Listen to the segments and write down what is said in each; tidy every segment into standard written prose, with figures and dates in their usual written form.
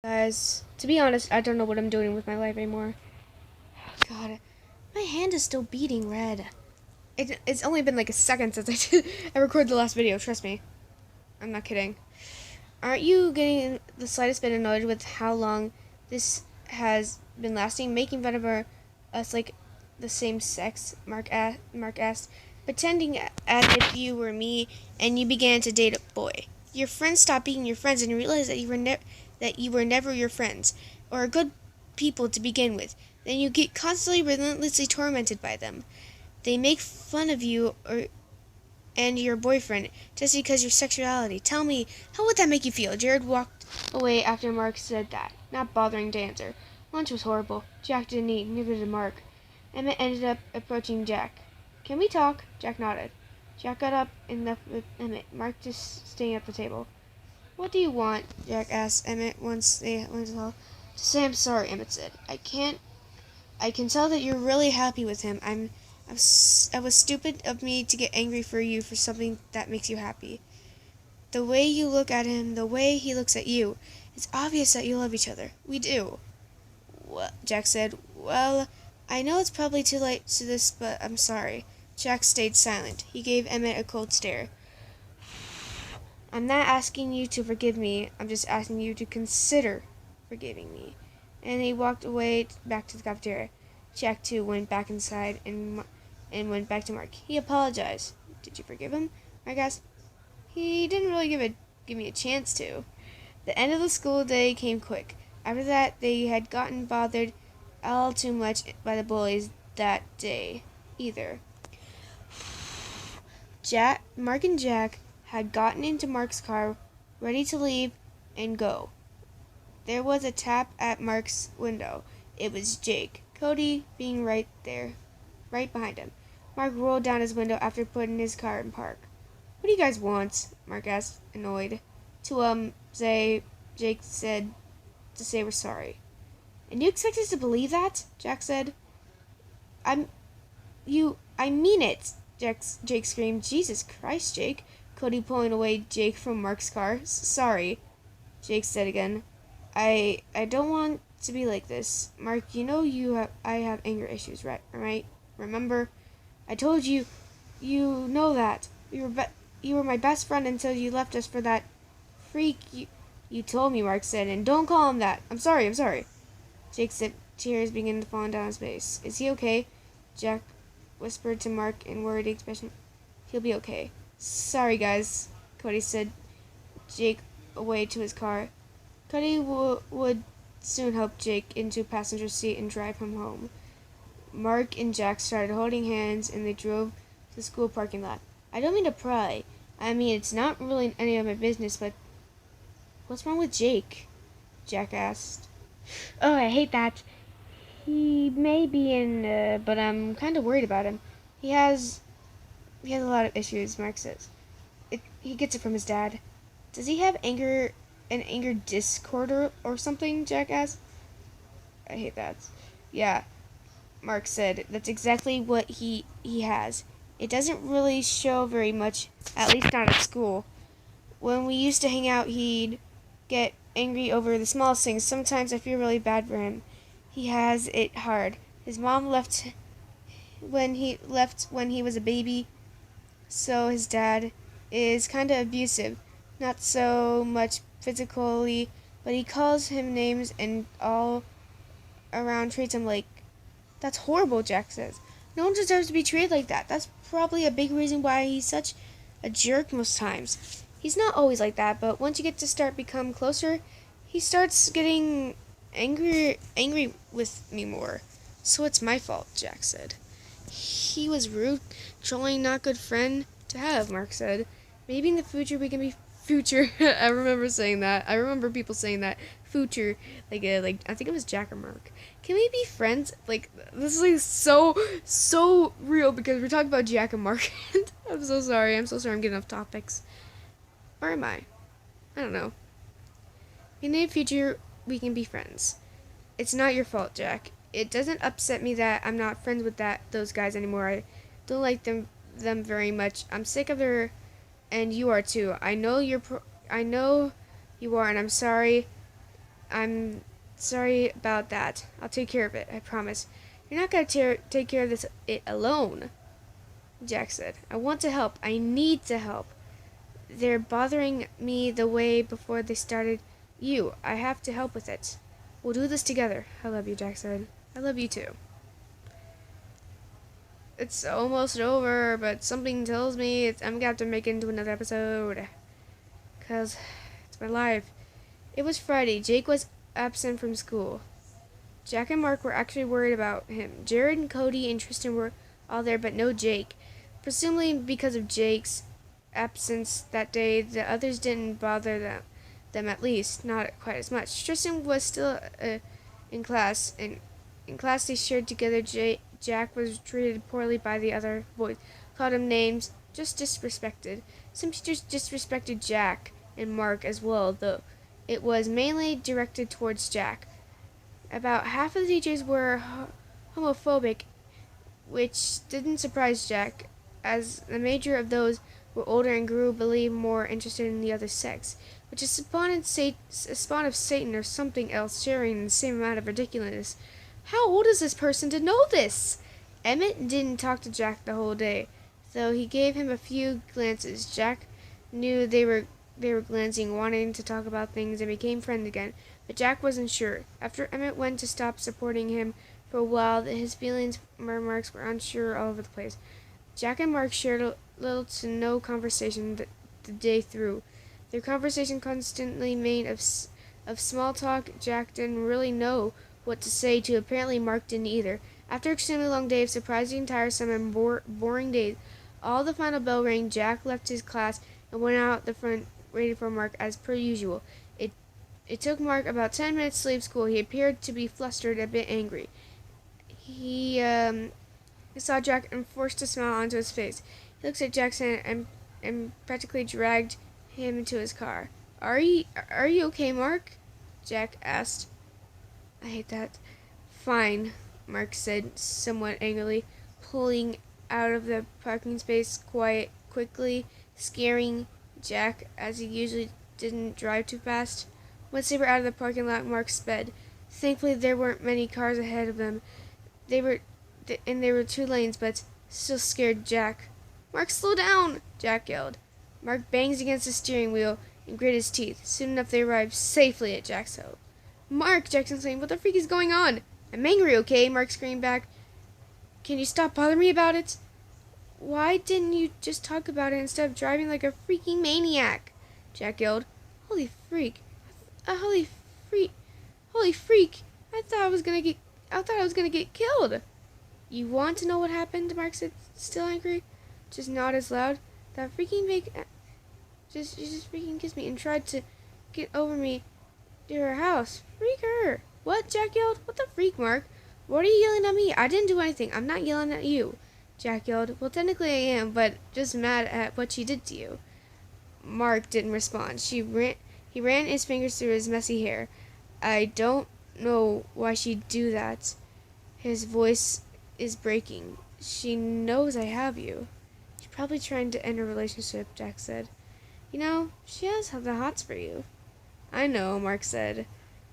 Guys, to be honest, I don't know what I'm doing with my life anymore. God, my hand is still beating red. It's only been like a second since I recorded the last video, trust me. I'm not kidding. Aren't you getting the slightest bit annoyed with how long this has been lasting? Making fun of us like the same sex, Mark asked, pretending as if you were me and you began to date a boy. Your friends stopped being your friends and you realized that you were never your friends or good people to begin with. Then you get constantly relentlessly tormented by them. They make fun of you and your boyfriend just because your sexuality. Tell me, how would that make you feel? Jared walked away after Mark said that, not bothering to answer. Lunch was horrible. Jack didn't eat, neither did Mark. Emmett ended up approaching Jack. Can we talk? Jack nodded. Jack got up and left with Emmett, Mark just staying at the table. What do you want? Jack asked Emmett once they went to say I'm sorry, Emmett said. I can tell that you're really happy with him. I was stupid of me to get angry for you for something that makes you happy. The way you look at him, the way he looks at you, it's obvious that you love each other. We do. Well, Jack said, well, I know it's probably too late to this, but I'm sorry. Jack stayed silent. He gave Emmett a cold stare. I'm not asking you to forgive me. I'm just asking you to consider forgiving me. And he walked away back to the cafeteria. Jack, too, went back inside and went back to Mark. He apologized. Did you forgive him? Mark asked. He didn't really give me a chance to. The end of the school day came quick. After that, they had gotten bothered all too much by the bullies that day, either. Mark and Jack had gotten into Mark's car, ready to leave and go. There was a tap at Mark's window. It was Jake, Cody being right there, right behind him. Mark rolled down his window after putting his car in park. What do you guys want? Mark asked, annoyed. Jake said to say we're sorry. And you expect us to believe that? Jack said. I mean it, Jake screamed. Jesus Christ, Jake. Cody pulling away Jake from Mark's car. Sorry, Jake said again. I don't want to be like this. Mark, you know I have anger issues, right? Remember? I told you, you know that. You were my best friend until you left us for that freak you told me, Mark said, and don't call him that. I'm sorry. Jake said, tears began to fall down his face. Is he okay? Jack whispered to Mark in worried expression. He'll be okay. Sorry, guys, Cody said, Jake away to his car. Cody would soon help Jake into passenger seat and drive him home. Mark and Jack started holding hands and they drove to the school parking lot. I don't mean to pry. I mean, it's not really any of my business, but what's wrong with Jake? Jack asked. Oh, I hate that. He may be but I'm kind of worried about him. He has a lot of issues, Mark says. He gets it from his dad. Does he have an anger disorder or something? Jack asked. I hate that. Yeah, Mark said. That's exactly what he has. It doesn't really show very much, at least not at school. When we used to hang out, he'd get angry over the smallest things. Sometimes I feel really bad for him. He has it hard. His mom left when he was a baby, so his dad is kind of abusive. Not so much physically, but he calls him names and all around treats him like... That's horrible, Jack says. No one deserves to be treated like that. That's probably a big reason why he's such a jerk most times. He's not always like that, but once you get to become closer, he starts getting angry with me more. So it's my fault, Jack said. He was rude, trolling, not good friend to have, Mark said. Maybe in the future we can be future. I remember saying that. I remember people saying that. Future, like I think it was Jack or Mark. Can we be friends? Like, this is like so real because we're talking about Jack and Mark. I'm so sorry. I'm getting off topics. Or am I? I don't know. In the future, we can be friends. It's not your fault, Jack. It doesn't upset me that I'm not friends with those guys anymore. I don't like them very much. I'm sick of their... And you are too. I know you are, and I'm sorry I'm sorry about that. I'll take care of it, I promise. You're not going to take care of it alone, Jack said. I want to help. I need to help. They're bothering me the way before they started you. I have to help with it. We'll do this together. I love you, Jack said. I love you too. It's almost over, but something tells me I'm going to have to make it into another episode. Because it's my life. It was Friday. Jake was absent from school. Jack and Mark were actually worried about him. Jared and Cody and Tristan were all there, but no Jake. Presumably because of Jake's absence that day, the others didn't bother them at least, not quite as much. Tristan was still in class, and in class they shared together. Jack was treated poorly by the other boys, called him names, just disrespected. Some teachers disrespected Jack and Mark as well, though it was mainly directed towards Jack. About half of the teachers were homophobic, which didn't surprise Jack, as the major of those were older and grew believe more interested in the other sex, which is a spawn of Satan or something else sharing the same amount of ridiculousness. How old is this person to know this? Emmett didn't talk to Jack the whole day, though he gave him a few glances. Jack knew they were glancing, wanting to talk about things, and became friends again, but Jack wasn't sure. After Emmett went to stop supporting him for a while, his feelings and remarks were unsure all over the place. Jack and Mark shared little to no conversation the day through. Their conversation constantly made of small talk. Jack didn't really know what to say to. Apparently Mark didn't either. After an extremely long day of surprising, tiresome, and boring days, all the final bell rang. Jack left his class and went out the front, waiting for Mark as per usual. It took Mark about 10 minutes to leave school. He appeared to be flustered, a bit angry. He saw Jack and forced a smile onto his face. He looked at Jackson and practically dragged him into his car. Are you okay, Mark? Jack asked. I hate that. Fine, Mark said somewhat angrily, pulling out of the parking space quickly, scaring Jack as he usually didn't drive too fast. Once they were out of the parking lot, Mark sped. Thankfully, there weren't many cars ahead of them. There were 2 lanes, but still scared Jack. Mark, slow down! Jack yelled. Mark banged against the steering wheel and gritted his teeth. Soon enough, they arrived safely at Jack's house. Mark! Jackson exclaimed. What the freak is going on? I'm angry, okay? Mark screamed back. Can you stop bothering me about it? Why didn't you just talk about it instead of driving like a freaking maniac? Jack yelled. Holy freak. Holy freak. I thought I was gonna get killed. You want to know what happened? Mark said, still angry. Just not as loud. That freaking she just freaking kissed me and tried to get over me to her house. Freak her. What? Jack yelled. What the freak, Mark? What are you yelling at me? I didn't do anything. I'm not yelling at you. Jack yelled. Well, technically I am, but just mad at what she did to you. Mark didn't respond. He ran his fingers through his messy hair. I don't know why she'd do that. His voice is breaking. She knows I have you. She's probably trying to end a relationship, Jack said. You know, she has the hots for you. I know, Mark said.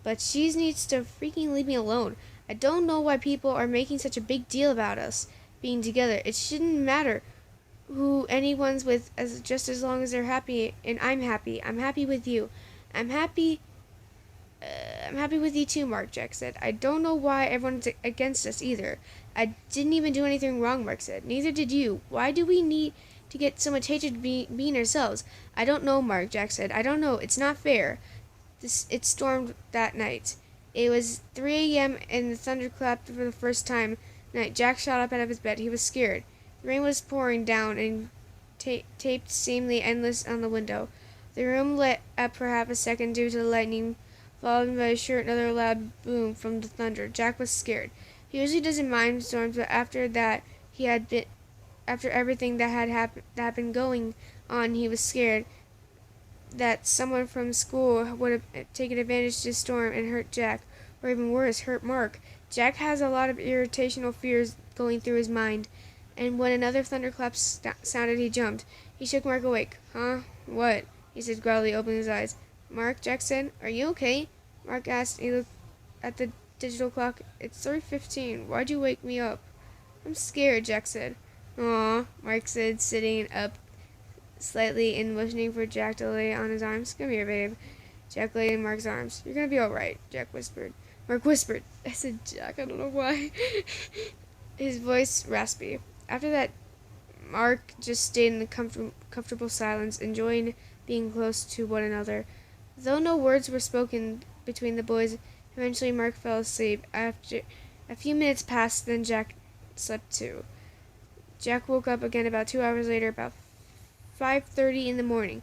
But she needs to freaking leave me alone. I don't know why people are making such a big deal about us being together. It shouldn't matter who anyone's with, just as long as they're happy and I'm happy. I'm happy with you. I'm happy with you too, Mark, Jack said. I don't know why everyone's against us either. I didn't even do anything wrong, Mark said. Neither did you. Why do we need to get so much hatred being ourselves? I don't know, Mark, Jack said. I don't know. It's not fair. It stormed that night. It was 3 a.m. and the thunder clapped for the first time night. Jack shot up out of his bed. He was scared. The rain was pouring down and taped seemingly endless on the window. The room lit up for half a second due to the lightning, followed by a short another loud boom from the thunder. Jack was scared. He usually doesn't mind storms, but after everything that had been going on, he was scared that someone from school would have taken advantage of the storm and hurt Jack, or even worse, hurt Mark. Jack has a lot of irrational fears going through his mind, and when another thunderclap sounded, he jumped. He shook Mark awake. Huh? What? He said groggily, opening his eyes. Mark, Jack said, are you okay? Mark asked. He looked at the digital clock. It's 3:15. Why'd you wake me up? I'm scared, Jack said. Aw, Mark said, sitting up slightly and motioning for Jack to lay on his arms. Come here, babe. Jack lay in Mark's arms. You're gonna be alright, Jack whispered. Mark whispered. I said Jack, I don't know why. His voice raspy. After that, Mark just stayed in the comfortable silence, enjoying being close to one another. Though no words were spoken between the boys, eventually Mark fell asleep. After a few minutes passed, then Jack slept too. Jack woke up again about 2 hours later, about 5:30 in the morning.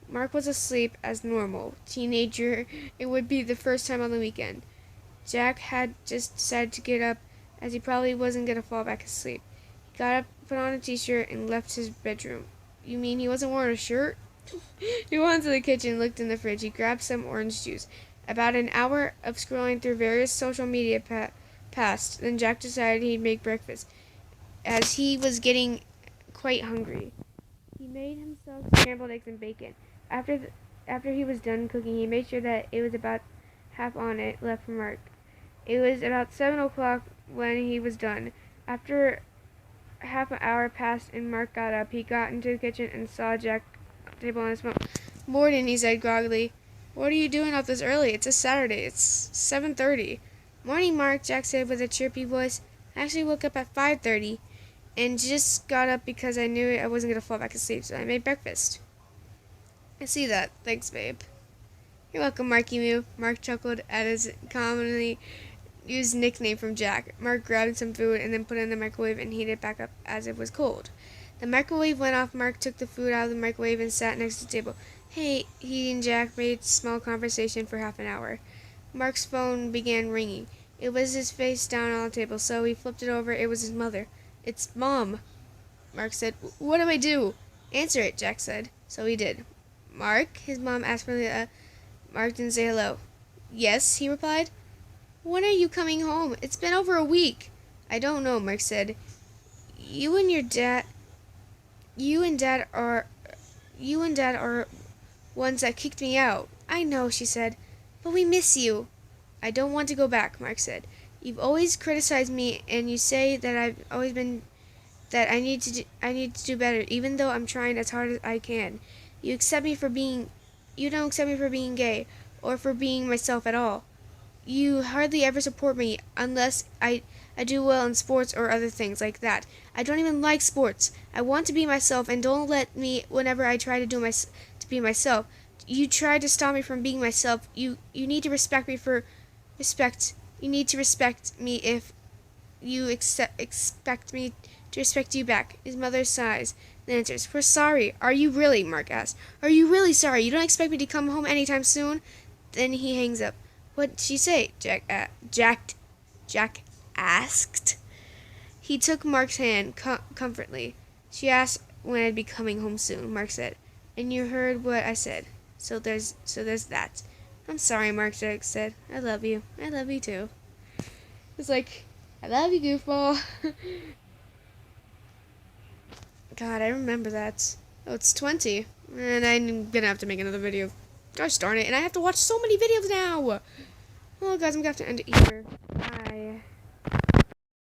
Mark was asleep as normal. Teenager, it would be the first time on the weekend. Jack had just decided to get up, as he probably wasn't going to fall back asleep. He got up, put on a t-shirt, and left his bedroom. You mean he wasn't wearing a shirt? He went to the kitchen, looked in the fridge. He grabbed some orange juice. About an hour of scrolling through various social media passed. Then Jack decided he'd make breakfast, as he was getting quite hungry. He made himself scrambled eggs and bacon. After he was done cooking, he made sure that it was about half on it left for Mark. It was about 7 o'clock when he was done. After half an hour passed and Mark got up, he got into the kitchen and saw Jack on the table on his phone. Morning, he said groggily. What are you doing up this early? It's a Saturday. It's 7:30. Morning, Mark, Jack said with a chirpy voice. I actually woke up at 5:30 and just got up because I knew I wasn't going to fall back asleep, so I made breakfast. I see that. Thanks, babe. You're welcome, Marky Moo. Mark chuckled at his commonly used nickname from Jack. Mark grabbed some food and then put it in the microwave and heated it back up as it was cold. The microwave went off. Mark took the food out of the microwave and sat next to the table. Hey, he and Jack made small conversation for half an hour. Mark's phone began ringing. It was his face down on the table, so he flipped it over. It was his mother. It's Mom, Mark said. What do I do? Answer it, Jack said. So he did. Mark? His mom asked for Mark didn't say hello. Yes, he replied. When are you coming home? It's been over a week. I don't know, Mark said. You and Dad are ones that kicked me out. I know, she said, but we miss you. I don't want to go back, Mark said. You've always criticized me, and you say that I need to do better, even though I'm trying as hard as I can. You don't accept me for being gay, or for being myself at all. You hardly ever support me unless I do well in sports or other things like that. I don't even like sports. I want to be myself, and don't let me whenever I try to be myself. You try to stop me from being myself. You need to respect me for respect. You need to respect me if you expect me to respect you back. His mother sighs. Then answers, We're sorry. Are you really? Mark asked. Are you really sorry? You don't expect me to come home anytime soon? Then he hangs up. What'd she say? Jack asked. He took Mark's hand comfortably. She asked when I'd be coming home soon, Mark said. And you heard what I said. So there's that. I'm sorry, Mark, Jack said. I love you. I love you too. It's like, I love you, goofball. God, I remember that. Oh, it's 20. And I'm gonna have to make another video. Gosh darn it. And I have to watch so many videos now. Well, guys, I'm gonna have to end it here. Bye.